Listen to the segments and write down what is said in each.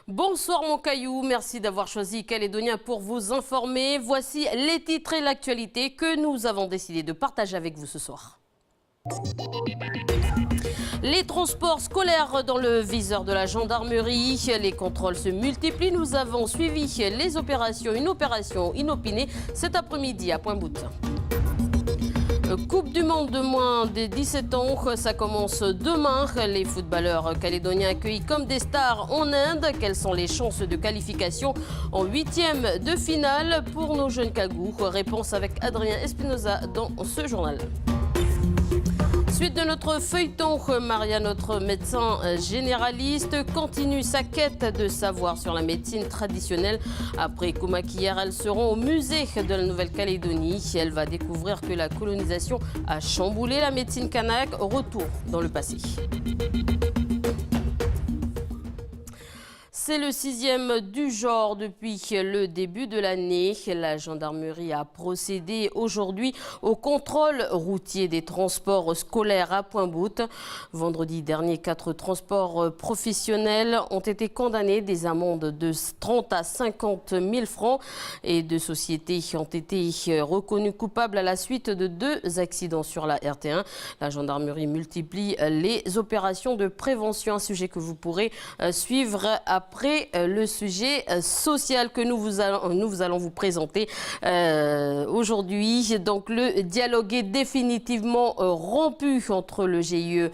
Bonsoir mon caillou, merci d'avoir choisi Calédonien pour vous informer. Voici les titres et l'actualité que nous avons décidé de partager avec vous ce soir. Les transports scolaires dans le viseur de la gendarmerie, les contrôles se multiplient. Nous avons suivi les opérations, une opération inopinée cet après-midi à Pointe-Boute. Coupe du monde de moins de 17 ans, ça commence demain. Les footballeurs calédoniens accueillis comme des stars en Inde. Quelles sont les chances de qualification en 8e de finale pour nos jeunes cagous? Réponse avec Adrien Espinoza dans ce journal. Suite de notre feuilleton, Maria, notre médecin généraliste, continue sa quête de savoir sur la médecine traditionnelle. Après Koumakiyar, elles seront au musée de la Nouvelle-Calédonie. Elle va découvrir que la colonisation a chamboulé la médecine kanak. Retour dans le passé. C'est le 6e du genre depuis le début de l'année. La gendarmerie a procédé aujourd'hui au contrôle routier des transports scolaires à Pointe-Boute. Vendredi dernier, 4 transports professionnels ont été condamnés, des amendes de 30 à 50 000 francs et 2 sociétés ont été reconnues coupables à la suite de 2 accidents sur la RT1. La gendarmerie multiplie les opérations de prévention, un sujet que vous pourrez suivre après le sujet social que nous allons vous présenter aujourd'hui. Donc le dialogue est définitivement rompu entre le GIE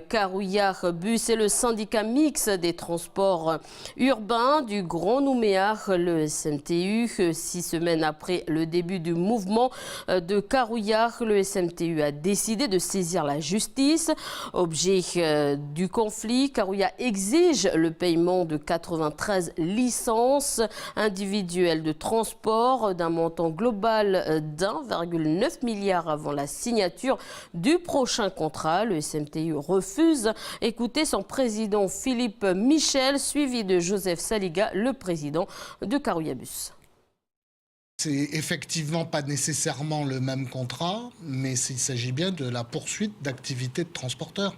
Carouillard Bus et le syndicat mixte des transports urbains du Grand Nouméa, le SMTU. 6 semaines après le début du mouvement de Carouillard, le SMTU a décidé de saisir la justice. Objet du conflit, Carouillard exige le paiement de 93 licences individuelles de transport d'un montant global d'1,9 milliard avant la signature du prochain contrat. Le SMTU refuse. Écoutez son président Philippe Michel, suivi de Joseph Saliga, le président de Carouillard Bus. C'est effectivement pas nécessairement le même contrat, mais il s'agit bien de la poursuite d'activités de transporteurs.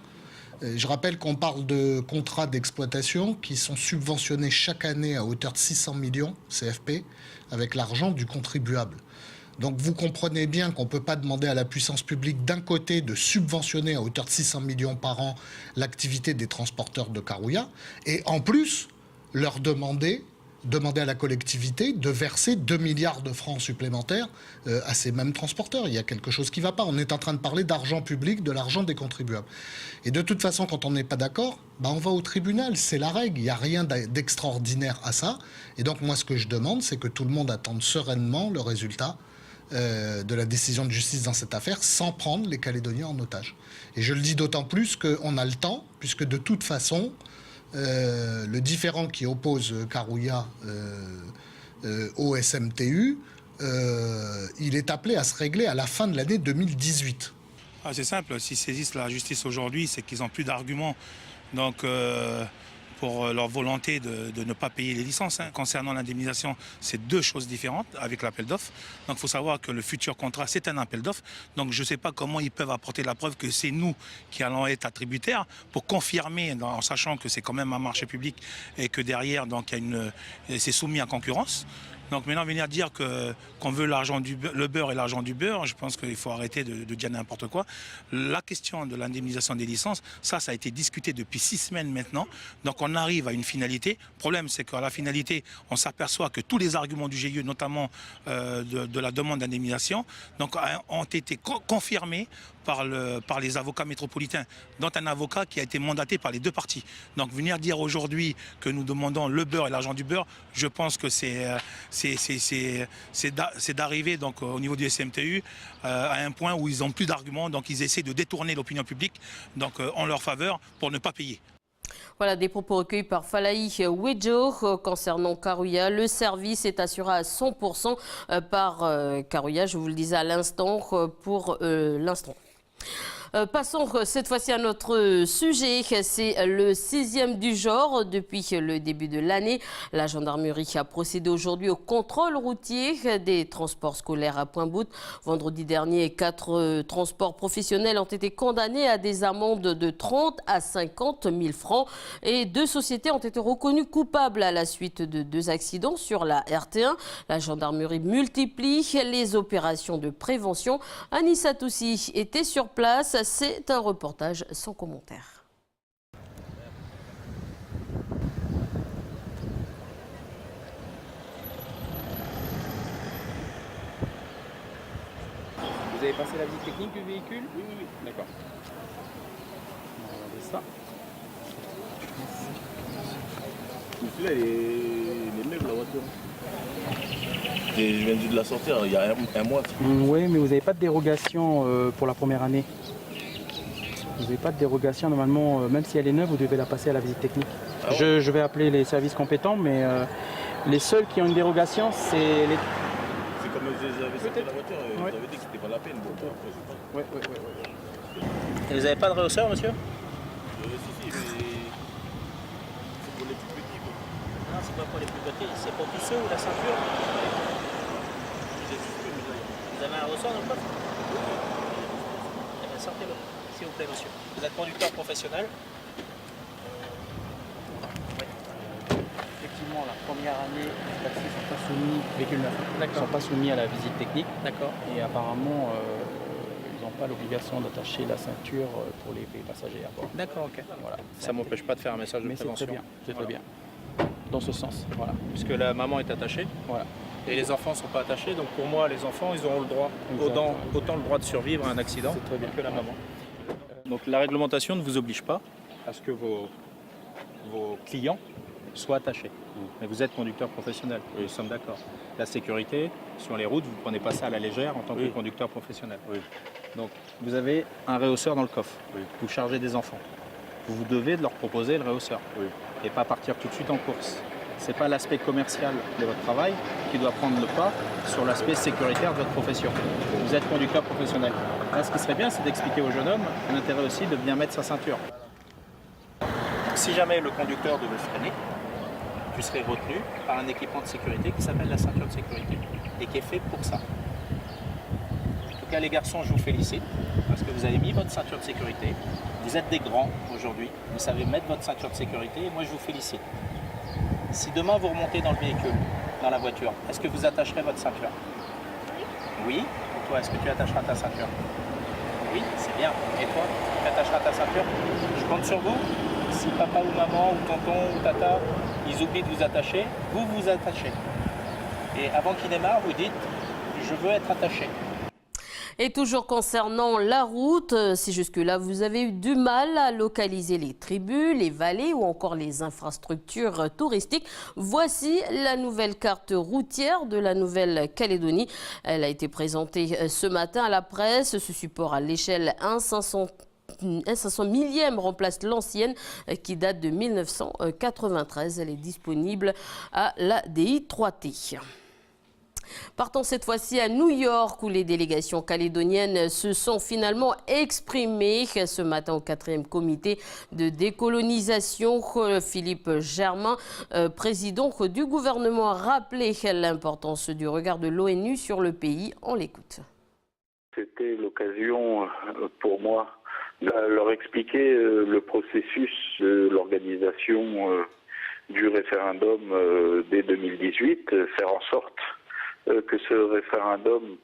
Je rappelle qu'on parle de contrats d'exploitation qui sont subventionnés chaque année à hauteur de 600 millions CFP avec l'argent du contribuable. Donc vous comprenez bien qu'on ne peut pas demander à la puissance publique d'un côté de subventionner à hauteur de 600 millions par an l'activité des transporteurs de Carouillard et en plus leur demander à la collectivité de verser 2 milliards de francs supplémentaires à ces mêmes transporteurs. Il y a quelque chose qui ne va pas. On est en train de parler d'argent public, de l'argent des contribuables. Et de toute façon, quand on n'est pas d'accord, on va au tribunal. C'est la règle. Il n'y a rien d'extraordinaire à ça. Et donc, moi, ce que je demande, c'est que tout le monde attende sereinement le résultat de la décision de justice dans cette affaire sans prendre les Calédoniens en otage. Et je le dis d'autant plus qu'on a le temps, puisque de toute façon, le différend qui oppose Carouillard au SMTU, il est appelé à se régler à la fin de l'année 2018. C'est simple, s'ils saisissent la justice aujourd'hui, c'est qu'ils n'ont plus d'arguments. Donc, pour leur volonté de ne pas payer les licences. Concernant l'indemnisation, c'est 2 choses différentes avec l'appel d'offres. Donc il faut savoir que le futur contrat, c'est un appel d'offres. Donc je ne sais pas comment ils peuvent apporter la preuve que c'est nous qui allons être attributaires pour confirmer, en sachant que c'est quand même un marché public et que derrière, c'est soumis à concurrence. Donc maintenant, venir dire qu'on veut le beurre et l'argent du beurre, je pense qu'il faut arrêter de dire n'importe quoi. La question de l'indemnisation des licences, ça a été discuté depuis 6 semaines maintenant. Donc on arrive à une finalité. Le problème, c'est qu'à la finalité, on s'aperçoit que tous les arguments du GIE, notamment de la demande d'indemnisation, ont été confirmés par les avocats métropolitains, dont un avocat qui a été mandaté par les 2 parties. Donc venir dire aujourd'hui que nous demandons le beurre et l'argent du beurre, je pense que c'est d'arriver au niveau du SMTU à un point où ils n'ont plus d'arguments, donc ils essaient de détourner l'opinion publique en leur faveur pour ne pas payer. Voilà des propos recueillis par Falaï Wedjo concernant Carouillard. Le service est assuré à 100% par Carouillard, je vous le disais à l'instant, pour l'instant. Passons cette fois-ci à notre sujet. C'est le 6e du genre depuis le début de l'année. La gendarmerie a procédé aujourd'hui au contrôle routier des transports scolaires à Pointe-Boute. Vendredi dernier, 4 transports professionnels ont été condamnés à des amendes de 30 à 50 000 francs et 2 sociétés ont été reconnues coupables à la suite de 2 accidents sur la RT1. La gendarmerie multiplie les opérations de prévention. Anissa Toussi était sur place. C'est un reportage sans commentaire. Vous avez passé la visite technique du véhicule? Oui, oui, oui. D'accord. On va regarder ça. Celui-là, il est neuf, la voiture. Et je viens de la sortir il y a un mois. Oui, mais vous n'avez pas de dérogation pour la première année. Vous n'avez pas de dérogation. Normalement, même si elle est neuve, vous devez la passer à la visite technique. Ah ouais. Je vais appeler les services compétents, mais les seuls qui ont une dérogation, c'est les... C'est comme j'avais sorti la voiture, vous avez dit que c'était pas la peine. Bon, Oui. Et vous n'avez pas de rehausseur, monsieur? Si, mais c'est pour les plus petits. Quoi. Non, c'est pas pour les plus petits, c'est pour tous ceux où la ceinture. Vous avez un rehausseur dans le coffre? Eh bien, sortez-le, s'il vous plaît, monsieur. Vous êtes conducteur professionnel? Oui. Effectivement, la première année, les taxis ne sont pas soumis, véhicules neufs, sont pas soumis à la visite technique. D'accord. Et apparemment, ils n'ont pas l'obligation d'attacher la ceinture pour les passagers à bord. D'accord, ok. Voilà. Ça ne m'empêche pas de faire un message de prévention. C'est très bien. Dans ce sens, voilà. Puisque la maman est attachée, voilà. Et les enfants ne sont pas attachés, donc pour moi, les enfants, ils auront le droit, autant le droit de survivre à un accident que la maman. Donc la réglementation ne vous oblige pas à ce que vos clients soient attachés. Mais vous êtes conducteur professionnel, nous sommes d'accord. La sécurité sur les routes, vous ne prenez pas ça à la légère en tant que conducteur professionnel. Donc vous avez un rehausseur dans le coffre, vous chargez des enfants. Vous devez de leur proposer le rehausseur et pas partir tout de suite en course. Ce n'est pas l'aspect commercial de votre travail qui doit prendre le pas sur l'aspect sécuritaire de votre profession. Vous êtes conducteur professionnel. Là, ce qui serait bien, c'est d'expliquer au jeune homme l'intérêt aussi de bien mettre sa ceinture. Si jamais le conducteur devait freiner, tu serais retenu par un équipement de sécurité qui s'appelle la ceinture de sécurité et qui est fait pour ça. En tout cas, les garçons, je vous félicite parce que vous avez mis votre ceinture de sécurité. Vous êtes des grands aujourd'hui, vous savez mettre votre ceinture de sécurité et moi, je vous félicite. Si demain vous remontez dans le véhicule, dans la voiture, est-ce que vous attacherez votre ceinture? Oui. Et toi, est-ce que tu attacheras ta ceinture? Oui, c'est bien. Et toi, tu attacheras ta ceinture? Je compte sur vous. Si papa ou maman ou tonton ou tata, ils oublient de vous attacher, vous vous attachez. Et avant qu'ils démarrent, vous dites « je veux être attaché ». Et toujours concernant la route, si jusque-là vous avez eu du mal à localiser les tribus, les vallées ou encore les infrastructures touristiques, voici la nouvelle carte routière de la Nouvelle-Calédonie. Elle a été présentée ce matin à la presse. Ce support à l'échelle 1/500 millième remplace l'ancienne qui date de 1993. Elle est disponible à la DI3T. Partons cette fois-ci à New York où les délégations calédoniennes se sont finalement exprimées ce matin au 4e comité de décolonisation. Philippe Germain, président du gouvernement, a rappelé l'importance du regard de l'ONU sur le pays. On l'écoute. C'était l'occasion pour moi de leur expliquer le processus, l'organisation du référendum dès 2018, faire en sorte que ce référendum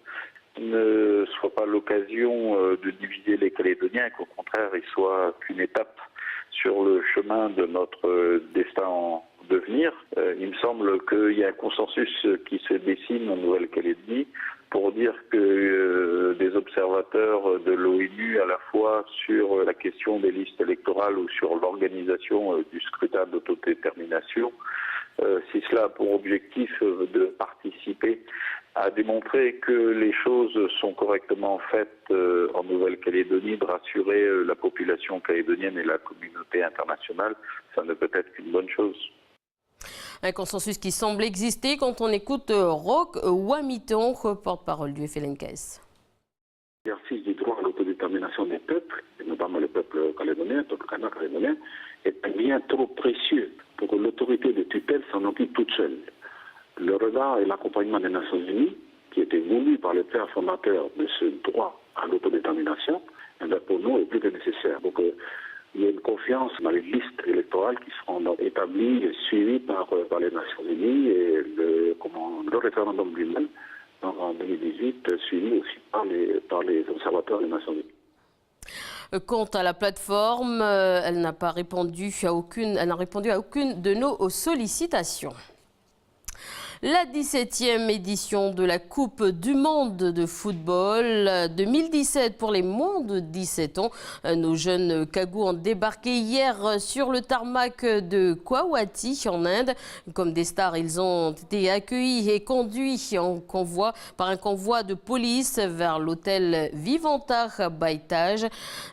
ne soit pas l'occasion de diviser les Calédoniens, qu'au contraire, il soit qu'une étape sur le chemin de notre destin en devenir. Il me semble qu'il y a un consensus qui se dessine en Nouvelle-Calédonie pour dire que des observateurs de l'ONU, à la fois sur la question des listes électorales ou sur l'organisation du scrutin d'autodétermination, si cela a pour objectif de participer à démontrer que les choses sont correctement faites en Nouvelle-Calédonie, de rassurer la population calédonienne et la communauté internationale, ça ne peut être qu'une bonne chose. Un consensus qui semble exister quand on écoute Roch Ouamiton, porte-parole du FLNKS. L'exercice du droit à l'autodétermination l'autodétermination des peuples, et notamment le peuple calédonien, le peuple calédonien, est bien trop précieux pour que l'autorité de tutelle s'en occupe toute seule. Le regard et l'accompagnement des Nations Unies, qui était voulu par les pères fondateurs de ce droit à l'autodétermination, pour nous est plus que nécessaire. Donc il y a une confiance dans les listes électorales qui seront établies et suivies par les Nations Unies et le référendum lui-même en 2018, suivi aussi par les observateurs des Nations Unies. Quant à la plateforme, elle n'a répondu à aucune de nos sollicitations. La 17e édition de la Coupe du Monde de football 2017 pour les moins de 17 ans. Nos jeunes Cagous ont débarqué hier sur le tarmac de Guwahati en Inde. Comme des stars, ils ont été accueillis et conduits par un convoi de police vers l'hôtel Vivanta Baitage.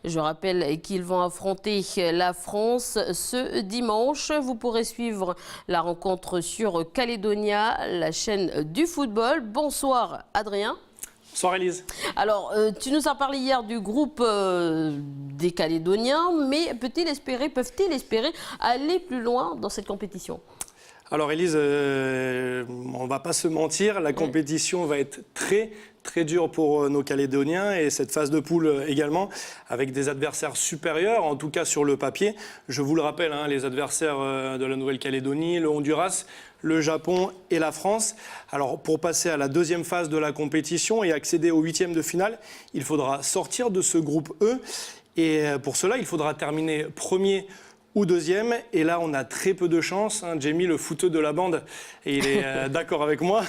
Je rappelle qu'ils vont affronter la France ce dimanche. Vous pourrez suivre la rencontre sur Calédonia, la chaîne du football. Bonsoir Adrien. Bonsoir Élise. Alors, tu nous as parlé hier du groupe des Calédoniens, mais peuvent-ils espérer aller plus loin dans cette compétition? Alors Élise, on ne va pas se mentir, la compétition va être très dure pour nos Calédoniens et cette phase de poule également, avec des adversaires supérieurs, en tout cas sur le papier. Je vous le rappelle, les adversaires de la Nouvelle-Calédonie, le Honduras, le Japon et la France. Alors pour passer à la deuxième phase de la compétition et accéder aux huitièmes de finale, il faudra sortir de ce groupe E. Et pour cela, il faudra terminer premier ou deuxième. Et là, on a très peu de chance. Jamie, le footeux de la bande, et il est d'accord avec moi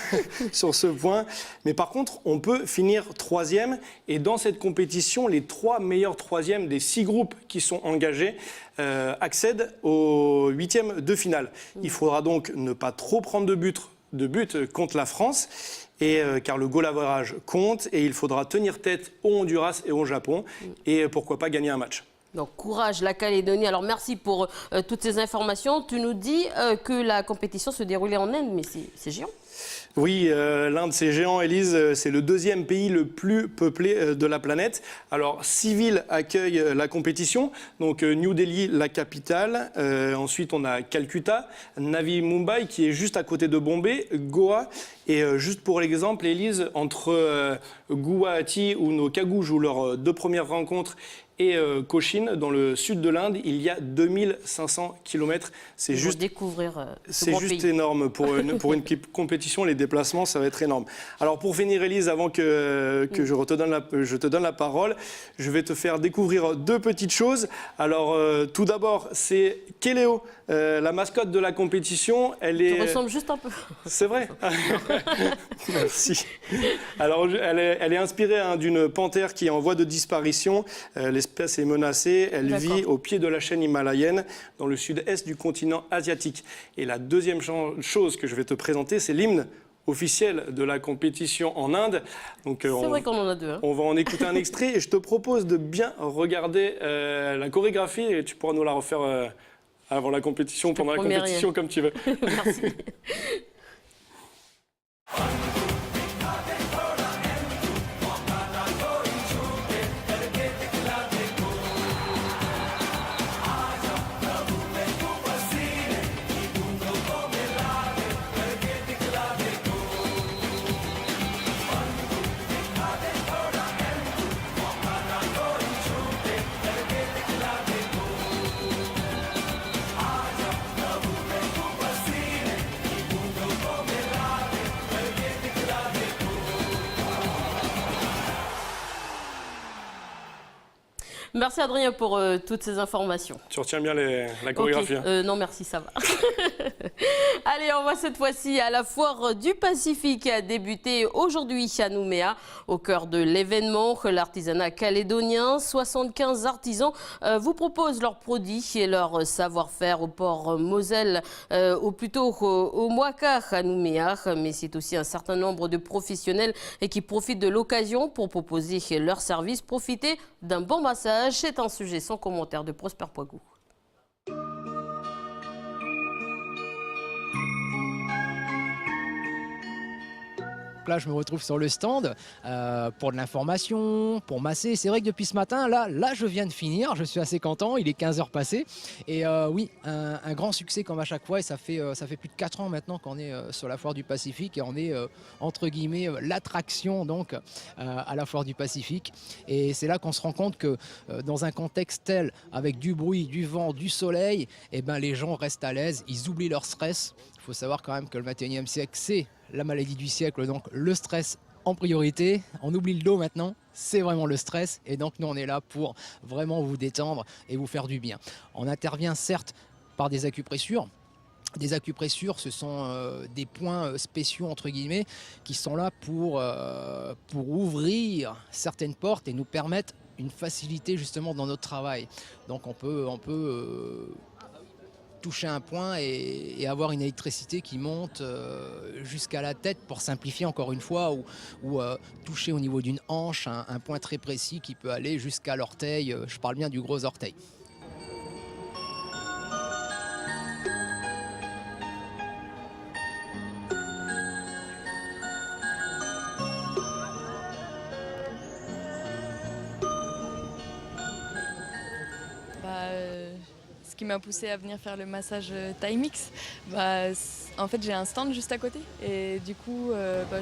sur ce point. Mais par contre, on peut finir troisième. Et dans cette compétition, les 3 meilleurs troisièmes des 6 groupes qui sont engagés accèdent aux huitièmes de finale. Il faudra donc ne pas trop prendre de but contre la France. Car le goal average compte. Et il faudra tenir tête au Honduras et au Japon. Et pourquoi pas gagner un match. Donc, courage la Calédonie. Alors, merci pour toutes ces informations. Tu nous dis que la compétition se déroulait en Inde, mais c'est géant. Oui, l'Inde, c'est géant, Élise. C'est le 2e pays le plus peuplé de la planète. Alors, 6 villes accueillent la compétition. Donc, New Delhi, la capitale. Ensuite, on a Calcutta, Navi Mumbai, qui est juste à côté de Bombay, Goa. Et juste pour l'exemple, Élise, entre Guwahati, où nos Cagous jouent leurs 2 premières rencontres, et Cochin, dans le sud de l'Inde, il y a 2500 km. C'est juste découvrir c'est juste pays. Énorme. Pour une compétition, les déplacements, ça va être énorme. Alors pour finir, Élise, avant que je te donne la parole, je vais te faire découvrir 2 petites choses. Alors tout d'abord, c'est Kéléo, la mascotte de la compétition. Tu ressembles juste un peu. C'est vrai. Merci. Alors elle est inspirée d'une panthère qui est en voie de disparition. L'espèce est menacée, elle vit au pied de la chaîne himalayenne, dans le sud-est du continent asiatique. Et la deuxième chose que je vais te présenter, c'est l'hymne officiel de la compétition en Inde. C'est vrai qu'on en a 2. On va en écouter un extrait et je te propose de bien regarder la chorégraphie et tu pourras nous la refaire avant la compétition, pendant la compétition, comme tu veux. Merci. Merci Adrien pour toutes ces informations. Tu retiens bien la chorégraphie. Okay. Non merci, ça va. Allez, on va cette fois-ci à la foire du Pacifique qui a débuté aujourd'hui à Nouméa. Au cœur de l'événement, l'artisanat calédonien, 75 artisans vous proposent leurs produits et leur savoir-faire au port Moselle, ou plutôt au Moaka à Nouméa. Mais c'est aussi un certain nombre de professionnels qui profitent de l'occasion pour proposer leurs services. Profiter d'un bon massage. C'est un sujet sans commentaire de Prosper Poigou. Donc là, je me retrouve sur le stand pour de l'information, pour masser. C'est vrai que depuis ce matin, là, je viens de finir. Je suis assez content. Il est 15h passé. Et oui, un grand succès comme à chaque fois. Et ça fait plus de 4 ans maintenant qu'on est sur la Foire du Pacifique. Et on est, entre guillemets, l'attraction donc à la Foire du Pacifique. Et c'est là qu'on se rend compte que dans un contexte tel, avec du bruit, du vent, du soleil, eh ben, les gens restent à l'aise. Ils oublient leur stress. Il faut savoir quand même que le 21e siècle, c'est la maladie du siècle, donc le stress en priorité. On oublie le dos maintenant, c'est vraiment le stress. Et donc nous, on est là pour vraiment vous détendre et vous faire du bien. On intervient certes par des acupressures. Des acupressures, ce sont des points spéciaux, entre guillemets, qui sont là pour ouvrir certaines portes et nous permettre une facilité justement dans notre travail. Donc on peut toucher un point et avoir une électricité qui monte jusqu'à la tête pour simplifier encore une fois, ou toucher au niveau d'une hanche un point très précis qui peut aller jusqu'à l'orteil, je parle bien du gros orteil. Ce qui m'a poussé à venir faire le massage Thai-Mix, en fait j'ai un stand juste à côté et du coup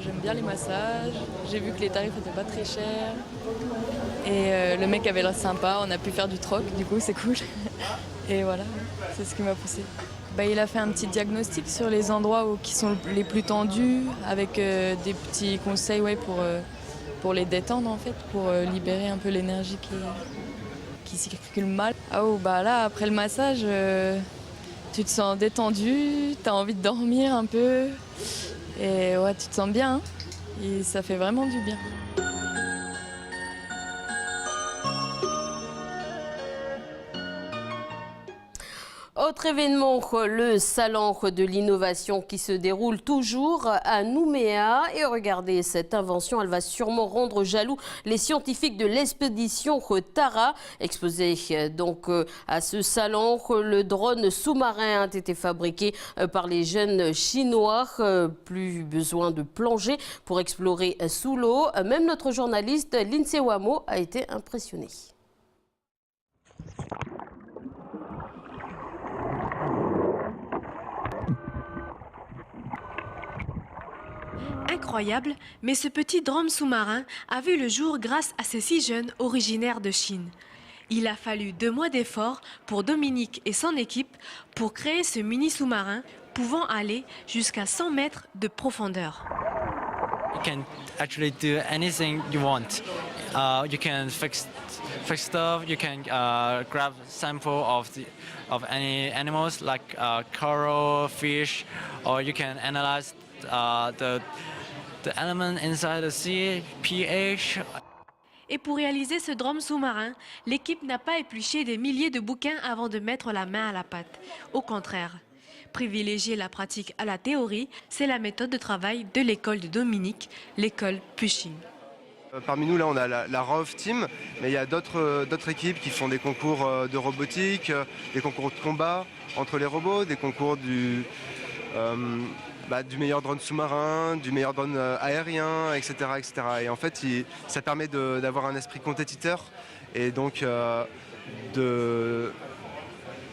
j'aime bien les massages. J'ai vu que les tarifs n'étaient pas très chers et le mec avait l'air sympa, on a pu faire du troc, du coup c'est cool. Et voilà, c'est ce qui m'a poussé. Il a fait un petit diagnostic sur les endroits qui sont les plus tendus avec des petits conseils pour les détendre en fait, pour libérer un peu l'énergie qui circule mal. Là, après le massage, tu te sens détendu, tu as envie de dormir un peu. Et ouais, tu te sens bien. Et ça fait vraiment du bien. Autre événement, le salon de l'innovation qui se déroule toujours à Nouméa. Et regardez, cette invention, elle va sûrement rendre jaloux les scientifiques de l'expédition Tara. Exposé donc à ce salon, le drone sous-marin a été fabriqué par les jeunes Chinois. Plus besoin de plonger pour explorer sous l'eau. Même notre journaliste Lindsay Wamo a été impressionné. Incroyable, mais ce petit drone sous-marin a vu le jour grâce à ces 6 jeunes originaires de Chine. Il a fallu 2 mois d'efforts pour Dominique et son équipe pour créer ce mini sous-marin pouvant aller jusqu'à 100 mètres de profondeur. You can actually do anything you want. You can fix stuff. You can grab sample of any animals like coral, fish, or you can analyze the element inside the sea, pH. Et pour réaliser ce drone sous-marin, l'équipe n'a pas épluché des milliers de bouquins avant de mettre la main à la pâte. Au contraire, privilégier la pratique à la théorie, c'est la méthode de travail de l'école de Dominique, l'école Pushing. Parmi nous, là, on a la ROV Team, mais il y a d'autres équipes qui font des concours de robotique, des concours de combat entre les robots, des concours du meilleur drone sous-marin, du meilleur drone aérien, etc., etc. Et en fait, ça permet d'avoir un esprit compétiteur et donc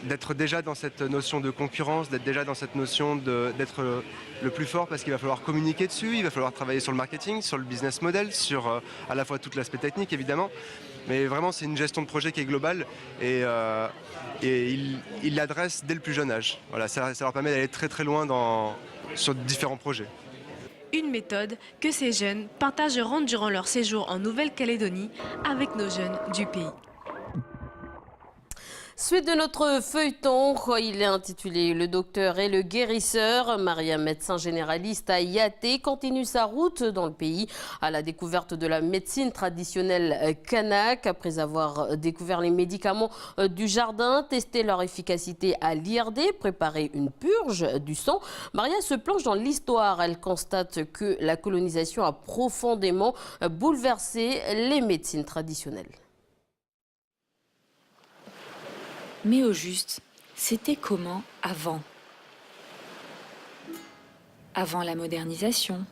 d'être déjà dans cette notion de concurrence, d'être déjà dans cette notion d'être le plus fort parce qu'il va falloir communiquer dessus, il va falloir travailler sur le marketing, sur le business model, sur à la fois tout l'aspect technique évidemment, mais vraiment c'est une gestion de projet qui est globale et il l'adresse dès le plus jeune âge. Voilà, ça leur permet d'aller très très loin sur différents projets. Une méthode que ces jeunes partageront durant leur séjour en Nouvelle-Calédonie avec nos jeunes du pays. Suite de notre feuilleton, il est intitulé « Le docteur et le guérisseur ». Maria, médecin généraliste à Yaté, continue sa route dans le pays à la découverte de la médecine traditionnelle kanak. Après avoir découvert les médicaments du jardin, testé leur efficacité à l'IRD, préparé une purge du sang, Maria se plonge dans l'histoire. Elle constate que la colonisation a profondément bouleversé les médecines traditionnelles. Mais au juste, c'était comment avant ? Avant la modernisation,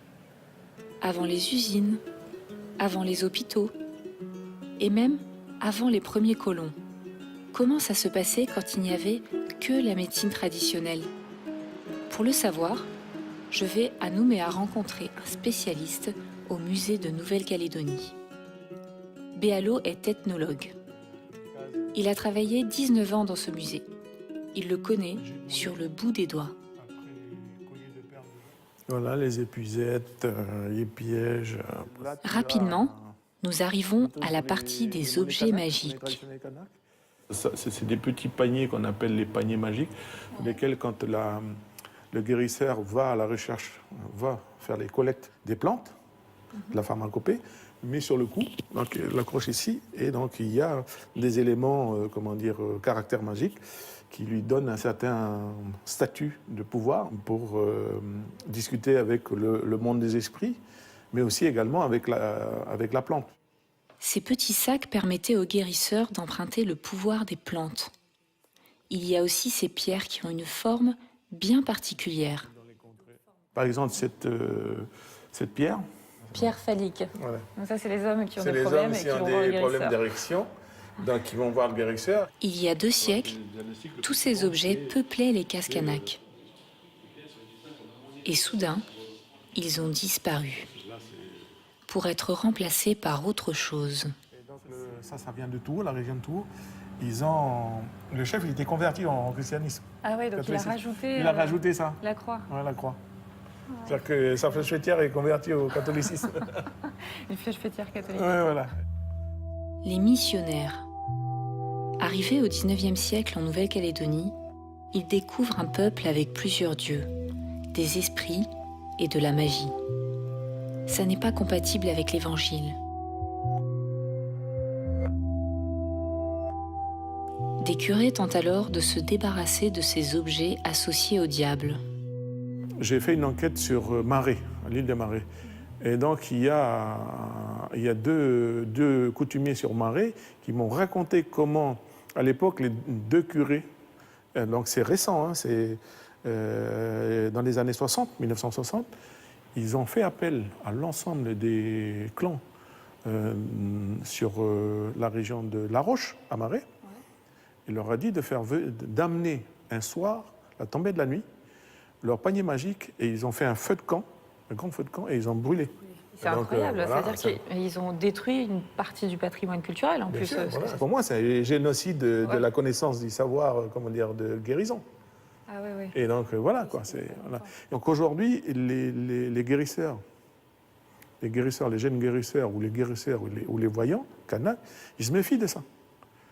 avant les usines, avant les hôpitaux et même avant les premiers colons. Comment ça se passait quand il n'y avait que la médecine traditionnelle? Pour le savoir, je vais à Nouméa rencontrer un spécialiste au musée de Nouvelle-Calédonie. Béalo est ethnologue. Il a travaillé 19 ans dans ce musée. Il le connaît sur le bout des doigts. Voilà, les épuisettes, les pièges. Rapidement, nous arrivons à la partie des objets magiques. C'est des petits paniers qu'on appelle les paniers magiques, lesquels, quand le guérisseur va à la recherche, va faire les collectes des plantes, de la pharmacopée, met sur le cou, donc il l'accroche ici, et donc il y a des éléments, caractère magique, qui lui donnent un certain statut de pouvoir pour discuter avec le monde des esprits, mais aussi également avec la plante. Ces petits sacs permettaient aux guérisseurs d'emprunter le pouvoir des plantes. Il y a aussi ces pierres qui ont une forme bien particulière. Par exemple, cette pierre. Pierre phallique. Voilà. Donc ça, c'est les hommes qui ont des les problèmes hommes et qui qui ont vont voir le des problèmes guérisseur. d'érection, donc ils vont voir le guérisseur. Il y a 2 siècles, tous ces objets peuplaient les Kaskanak. Et soudain, ils ont disparu pour être remplacés par autre chose. Et donc, ça vient de Tours, la région de Tours. Le chef, il était converti en christianisme. Ah ouais, donc il a rajouté... Il a rajouté ça. La croix. Ouais, la croix. C'est-à-dire que sa flèche fêtière est convertie au catholicisme. Une flèche fêtière catholique. Ouais, voilà. Les missionnaires. Arrivés au XIXe siècle en Nouvelle-Calédonie, ils découvrent un peuple avec plusieurs dieux, des esprits et de la magie. Ça n'est pas compatible avec l'Évangile. Des curés tentent alors de se débarrasser de ces objets associés au diable. J'ai fait une enquête sur Marais, à l'île de Marais. Et donc, il y a deux coutumiers sur Marais qui m'ont raconté comment, à l'époque, les 2 curés, donc c'est récent, hein, c'est dans les années 60, 1960, ils ont fait appel à l'ensemble des clans sur la région de La Roche, à Marais. Il leur a dit d'amener un soir, la tombée de la nuit, leur panier magique, et ils ont fait un feu de camp, un grand feu de camp, et ils ont brûlé. C'est incroyable, c'est-à-dire qu'ils ont détruit une partie du patrimoine culturel en plus. Sûr, voilà. Pour moi, c'est un génocide de la connaissance du savoir, de guérison. Ah ouais, ouais. Et donc voilà quoi. Voilà. Donc aujourd'hui, les guérisseurs, les jeunes guérisseurs ou les guérisseurs ou les voyants, Kanak, ils se méfient de ça.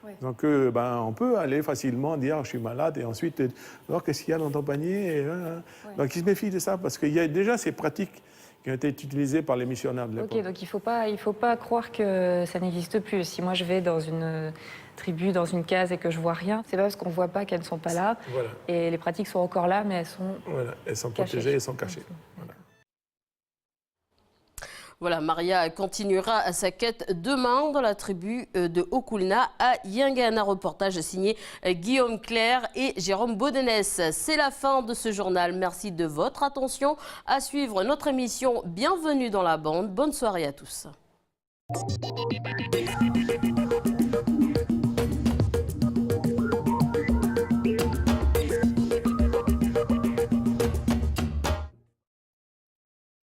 Ouais. Donc on peut aller facilement dire je suis malade et ensuite alors qu'est-ce qu'il y a dans ton panier ouais. Donc ils se méfient de ça parce qu'il y a déjà ces pratiques qui ont été utilisées par les missionnaires de l'époque. Ok, donc il faut pas croire que ça n'existe plus. Si moi je vais dans une tribu, dans une case et que je vois rien, c'est pas parce qu'on voit pas qu'elles ne sont pas là. Voilà. Et les pratiques sont encore là, mais elles sont elles sont protégées, elles sont cachées. Voilà. Voilà, Maria continuera sa quête demain dans la tribu de Okulna à Yingana. Reportage signé Guillaume Claire et Jérôme Baudenès. C'est la fin de ce journal. Merci de votre attention. À suivre notre émission Bienvenue dans la bande. Bonne soirée à tous.